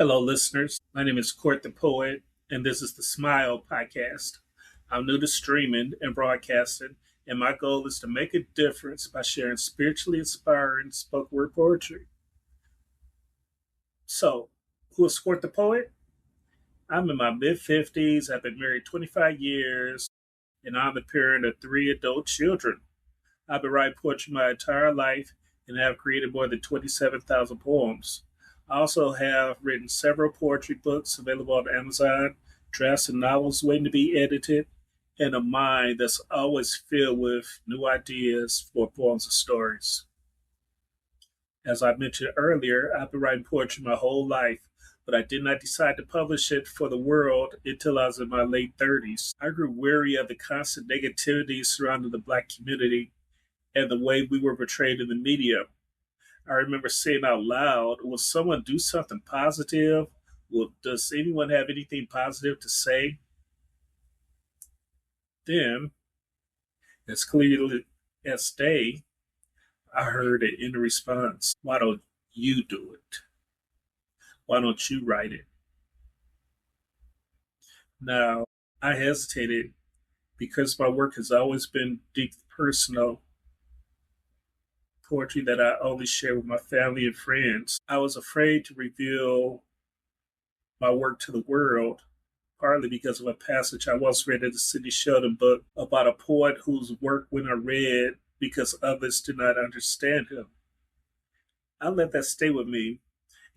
Hello, listeners. My name is CourtThaPoet, and this is the Smile Podcast. I'm new to streaming and broadcasting, and my goal is to make a difference by sharing spiritually inspiring spoken word poetry. So, who is CourtThaPoet? I'm in my mid 50s. I've been married 25 years, and I'm the parent of three adult children. I've been writing poetry my entire life and have created more than 27,000 poems. I also have written several poetry books available on Amazon, drafts and novels waiting to be edited, and a mind that's always filled with new ideas for poems and stories. As I mentioned earlier, I've been writing poetry my whole life, but I did not decide to publish it for the world until I was in my late 30s. I grew weary of the constant negativity surrounding the Black community and the way we were portrayed in the media. I remember saying out loud, will someone do something positive? Does anyone have anything positive to say? Then, as clearly as day, I heard it in response. Why don't you do it? Why don't you write it? Now, I hesitated because my work has always been deep personal poetry that I only share with my family and friends. I was afraid to reveal my work to the world, partly because of a passage I once read in the Sidney Sheldon book about a poet whose work went unread because others did not understand him. I let that stay with me,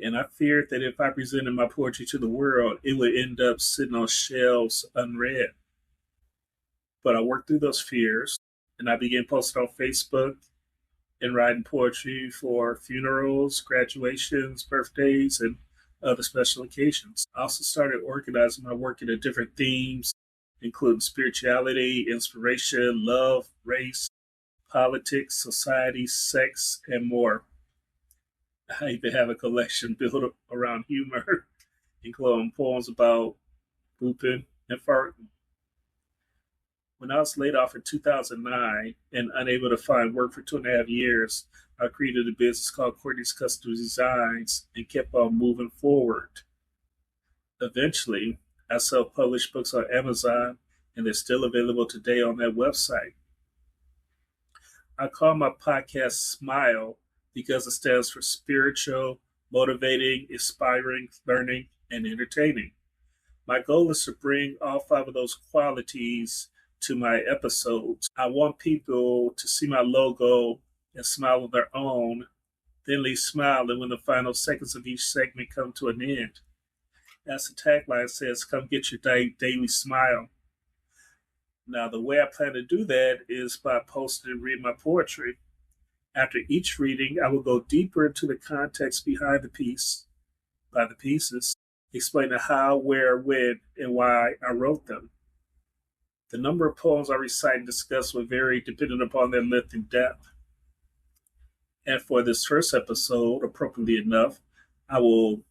and I feared that if I presented my poetry to the world, it would end up sitting on shelves unread. But I worked through those fears, and I began posting on Facebook and writing poetry for funerals, graduations, birthdays, and other special occasions. I also started organizing my work into different themes, including spirituality, inspiration, love, race, politics, society, sex, and more. I even have a collection built around humor, including poems about pooping and farting. When I was laid off in 2009 and unable to find work for 2.5 years, I created a business called Courtney's Custom Designs and kept on moving forward. Eventually, I self-published books on Amazon, and they're still available today on that website. I call my podcast Smile because it stands for spiritual, motivating, inspiring, learning, and entertaining. My goal is to bring all five of those qualities to my episodes. I want people to see my logo and smile on their own, then leave smiling when the final seconds of each segment come to an end. As the tagline says, come get your daily smile. Now, the way I plan to do that is by posting and reading my poetry. After each reading, I will go deeper into the context behind the pieces, explaining how, where, when, and why I wrote them. The number of poems I recite and discuss will vary depending upon their length and depth. And for this first episode, appropriately enough, I will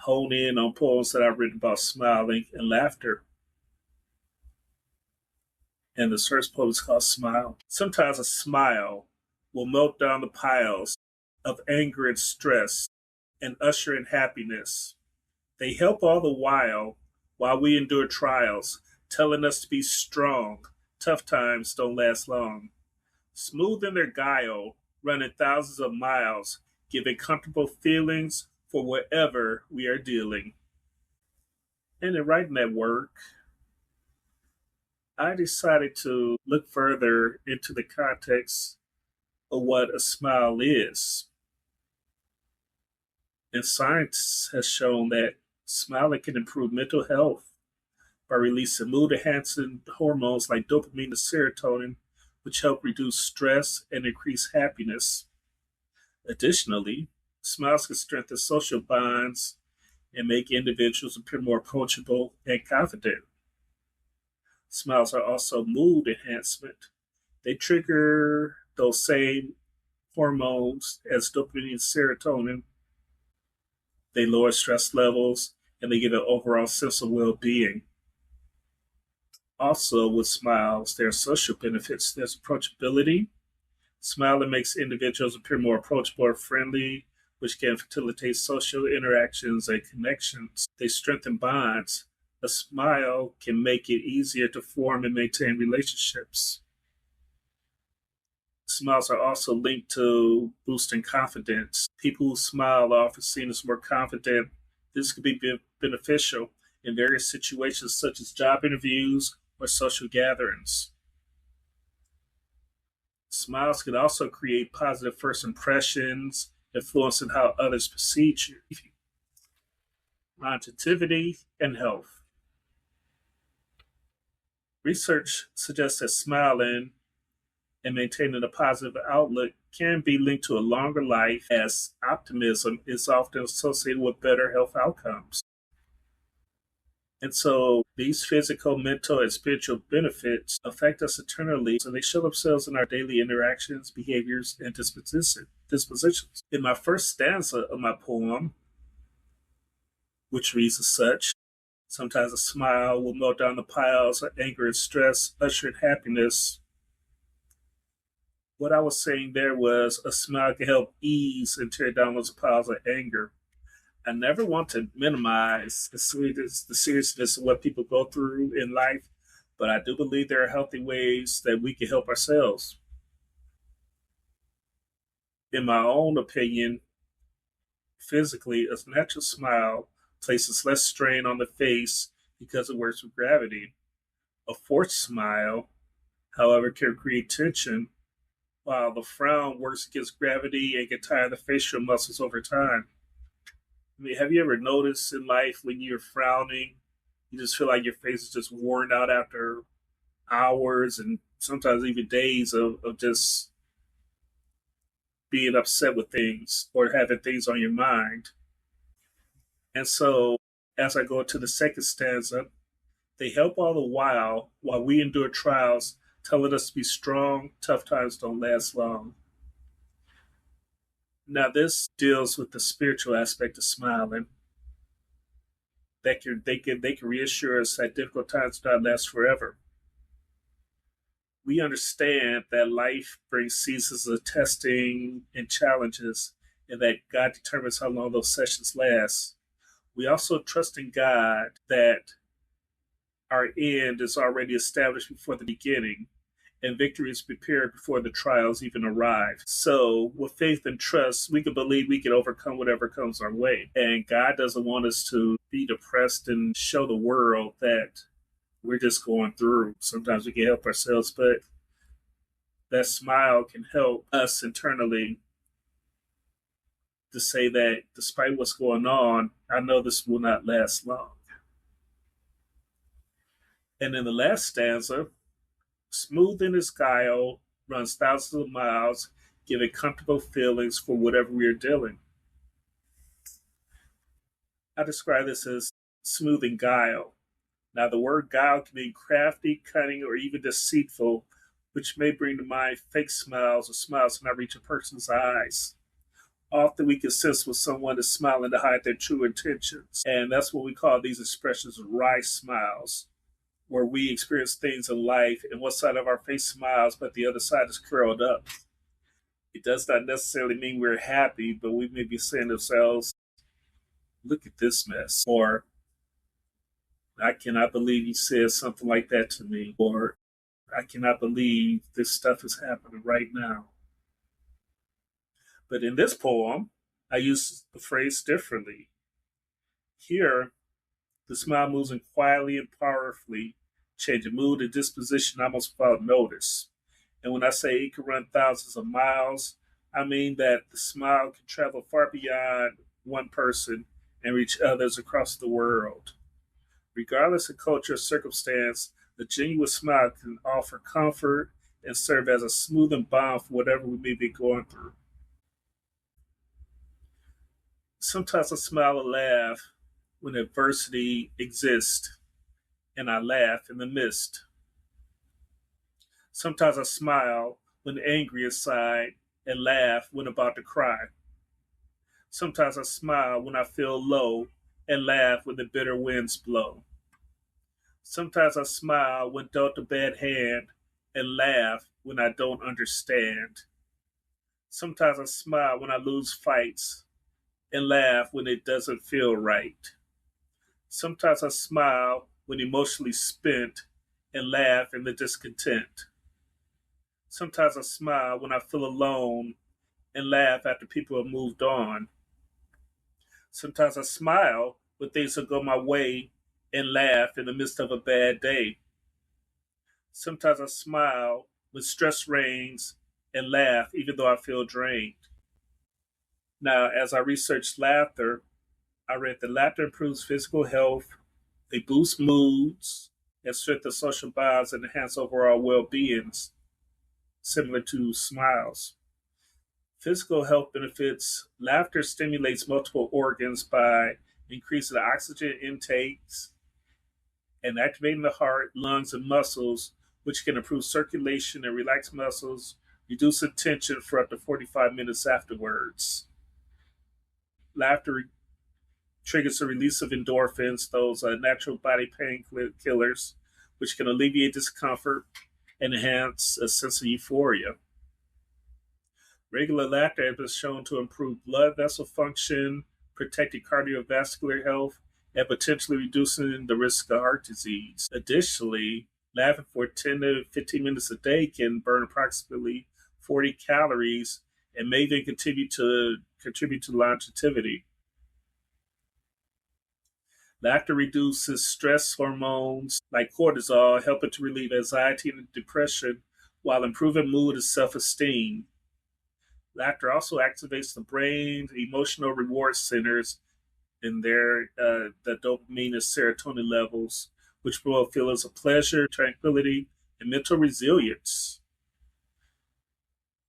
hone in on poems that I've written about smiling and laughter. And the first poem is called Smile. Sometimes a smile will melt down the piles of anger and stress and usher in happiness. They help all the while we endure trials, telling us to be strong. Tough times don't last long. Smooth in their guile, running thousands of miles, giving comfortable feelings for whatever we are dealing. And in writing that work, I decided to look further into the context of what a smile is. And science has shown that smiling can improve mental health by releasing mood-enhancing hormones like dopamine and serotonin, which help reduce stress and increase happiness. Additionally, smiles can strengthen social bonds and make individuals appear more approachable and confident. Smiles are also mood enhancement. They trigger those same hormones as dopamine and serotonin. They lower stress levels and they give an overall sense of well-being. Also, with smiles, there are social benefits. There's approachability. Smiling makes individuals appear more approachable or friendly, which can facilitate social interactions and connections. They strengthen bonds. A smile can make it easier to form and maintain relationships. Smiles are also linked to boosting confidence. People who smile are often seen as more confident. This could be beneficial in various situations such as job interviews or social gatherings. Smiles can also create positive first impressions, influencing how others perceive you. Longevity and health. Research suggests that smiling and maintaining a positive outlook can be linked to a longer life, as optimism is often associated with better health outcomes. And so these physical, mental, and spiritual benefits affect us eternally, so they show themselves in our daily interactions, behaviors, and dispositions. In my first stanza of my poem, which reads as such, sometimes a smile will melt down the piles of anger and stress, ushering happiness. What I was saying there was a smile can help ease and tear down those piles of anger. I never want to minimize the seriousness of what people go through in life, but I do believe there are healthy ways that we can help ourselves. In my own opinion, physically, a natural smile places less strain on the face because it works with gravity. A forced smile, however, can create tension, while the frown works against gravity and can tire the facial muscles over time. I mean, have you ever noticed in life when you're frowning, you just feel like your face is just worn out after hours and sometimes even days of just being upset with things or having things on your mind? And so, as I go to the second stanza, they help all the while we endure trials, telling us to be strong. Tough times don't last long. Now, this deals with the spiritual aspect of smiling. They can reassure us that difficult times do not last forever. We understand that life brings seasons of testing and challenges, and that God determines how long those sessions last. We also trust in God that our end is already established before the beginning, and victory is prepared before the trials even arrive. So, with faith and trust, we can believe we can overcome whatever comes our way. And God doesn't want us to be depressed and show the world that we're just going through. Sometimes we can help ourselves, but that smile can help us internally to say that despite what's going on, I know this will not last long. And in the last stanza, smooth in his guile, runs thousands of miles, giving comfortable feelings for whatever we are dealing. I describe this as smoothing guile. Now, the word guile can mean crafty, cunning, or even deceitful, which may bring to mind fake smiles or smiles that not reach a person's eyes. Often we can sense when someone is smiling to hide their true intentions, and that's what we call these expressions wry smiles, where we experience things in life and one side of our face smiles, but the other side is curled up. It does not necessarily mean we're happy, but we may be saying to ourselves, look at this mess, or I cannot believe you said something like that to me, or I cannot believe this stuff is happening right now. But in this poem, I use the phrase differently. Here, the smile moves in quietly and powerfully, changing mood and disposition almost without notice. And when I say it can run thousands of miles, I mean that the smile can travel far beyond one person and reach others across the world. Regardless of culture or circumstance, the genuine smile can offer comfort and serve as a smoothing balm for whatever we may be going through. Sometimes I smile or laugh when adversity exists, and I laugh in the midst. Sometimes I smile when angry inside and laugh when about to cry. Sometimes I smile when I feel low and laugh when the bitter winds blow. Sometimes I smile when dealt a bad hand and laugh when I don't understand. Sometimes I smile when I lose fights and laugh when it doesn't feel right. Sometimes I smile when emotionally spent and laugh in the discontent. Sometimes I smile when I feel alone and laugh after people have moved on. Sometimes I smile when things will go my way and laugh in the midst of a bad day. Sometimes I smile when stress reigns and laugh even though I feel drained. Now, as I researched laughter, I read that laughter improves physical health, they boost moods, and strengthen social bonds and enhance overall well being, similar to smiles. Physical health benefits laughter stimulates multiple organs by increasing the oxygen intakes and activating the heart, lungs, and muscles, which can improve circulation and relax muscles, reducing tension for up to 45 minutes afterwards. Laughter triggers the release of endorphins, those natural body painkillers, which can alleviate discomfort and enhance a sense of euphoria. Regular laughter has been shown to improve blood vessel function, protecting cardiovascular health, and potentially reducing the risk of heart disease. Additionally, laughing for 10 to 15 minutes a day can burn approximately 40 calories and may then contribute to longevity. Laughter reduces stress hormones like cortisol, helping to relieve anxiety and depression while improving mood and self esteem. Laughter also activates the brain's emotional reward centers in the dopamine and serotonin levels, which promote feelings of pleasure, tranquility, and mental resilience.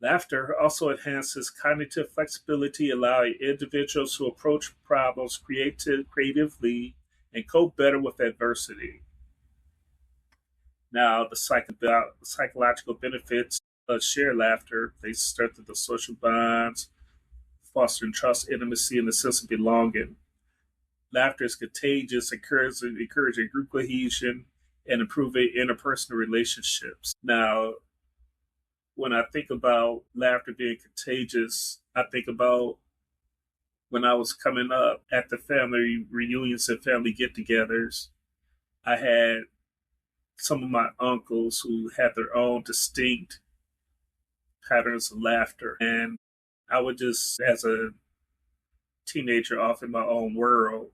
Laughter also enhances cognitive flexibility, allowing individuals to approach problems creatively and cope better with adversity. Now, the psychological benefits of shared laughter, they strengthen the social bonds, fostering trust, intimacy, and a sense of belonging. Laughter is contagious, encouraging group cohesion, and improving interpersonal relationships. Now, when I think about laughter being contagious, I think about when I was coming up at the family reunions and family get togethers. I had some of my uncles who had their own distinct patterns of laughter. And I would just, as a teenager, off in my own world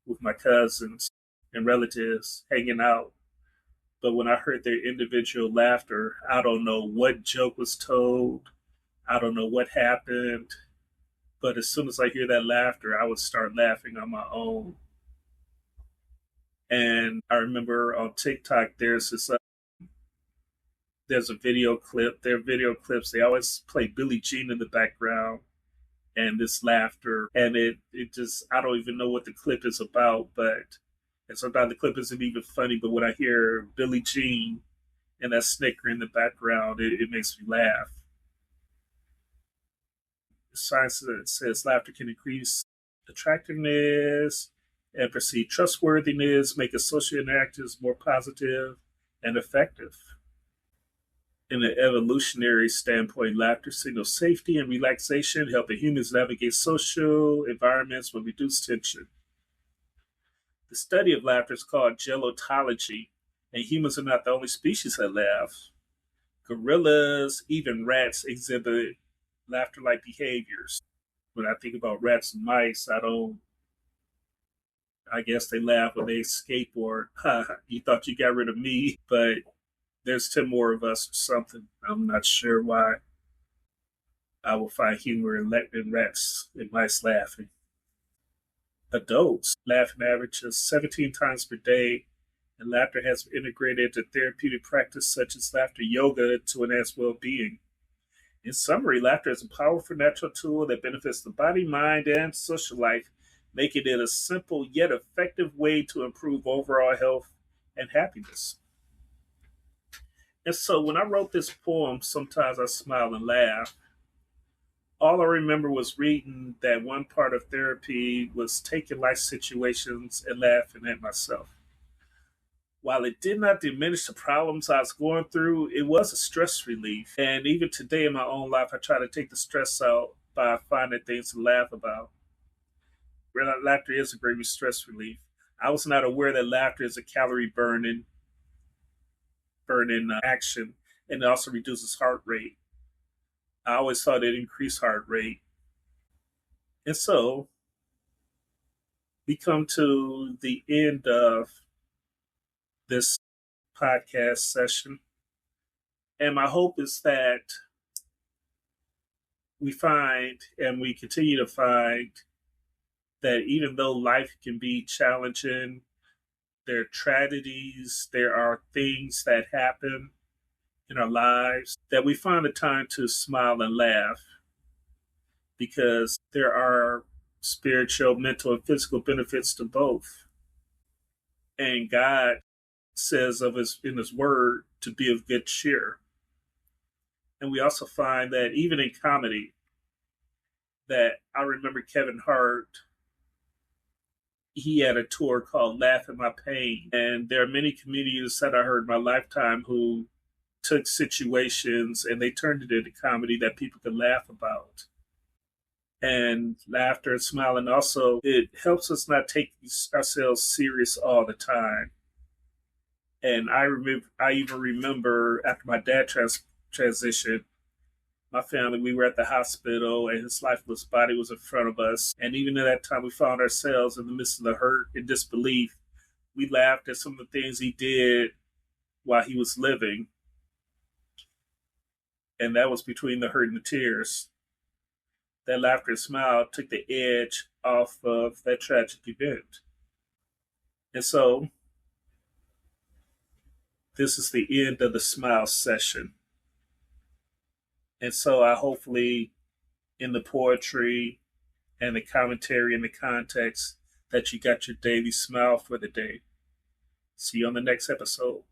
with my cousins and relatives hanging out. But when I heard their individual laughter, I don't know what joke was told. I don't know what happened. But as soon as I hear that laughter, I would start laughing on my own. And I remember on TikTok, there's a video clip. Their video clips, they always play Billie Jean in the background and this laughter. And it just, I don't even know what the clip is about, but and sometimes the clip isn't even funny, but when I hear Billie Jean and that snicker in the background, it makes me laugh. Science says laughter can increase attractiveness and perceived trustworthiness, making social interactions more positive and effective. In an evolutionary standpoint, laughter signals safety and relaxation, helping humans navigate social environments with reduced tension. The study of laughter is called gelotology, and humans are not the only species that laugh. Gorillas, even rats exhibit laughter-like behaviors. When I think about rats and mice, I guess they laugh when they skateboard. Ha, you thought you got rid of me, but there's 10 more of us or something. I'm not sure why I will find humor in rats and mice laughing. Adults laugh an average of 17 times per day, and laughter has been integrated into therapeutic practice such as laughter yoga to enhance well being. In summary, laughter is a powerful natural tool that benefits the body, mind, and social life, making it a simple yet effective way to improve overall health and happiness. And so when I wrote this poem, Sometimes I Smile and Laugh, all I remember was reading that one part of therapy was taking life situations and laughing at myself. While it did not diminish the problems I was going through, it was a stress relief. And even today in my own life, I try to take the stress out by finding things to laugh about. laughter is a great stress relief. I was not aware that laughter is a calorie burning action, and it also reduces heart rate. I always thought it increased heart rate. And so we come to the end of this podcast session. And my hope is that we find and we continue to find that even though life can be challenging, there are tragedies, there are things that happen in our lives, that we find the time to smile and laugh because there are spiritual, mental, and physical benefits to both. And God says in his word to be of good cheer. And we also find that even in comedy, that I remember Kevin Hart, he had a tour called Laugh at My Pain. And there are many comedians that I heard in my lifetime who took situations and they turned it into comedy that people could laugh about. And laughter and smiling also, it helps us not take ourselves serious all the time. And I even remember after my dad transitioned, my family, we were at the hospital and his lifeless body was in front of us. And even at that time, we found ourselves in the midst of the hurt and disbelief. We laughed at some of the things he did while he was living. And that was between the hurt and the tears. That laughter and smile took the edge off of that tragic event. And so, this is the end of the smile session. And so I hopefully, in the poetry and the commentary and the context, that you got your daily smile for the day. See you on the next episode.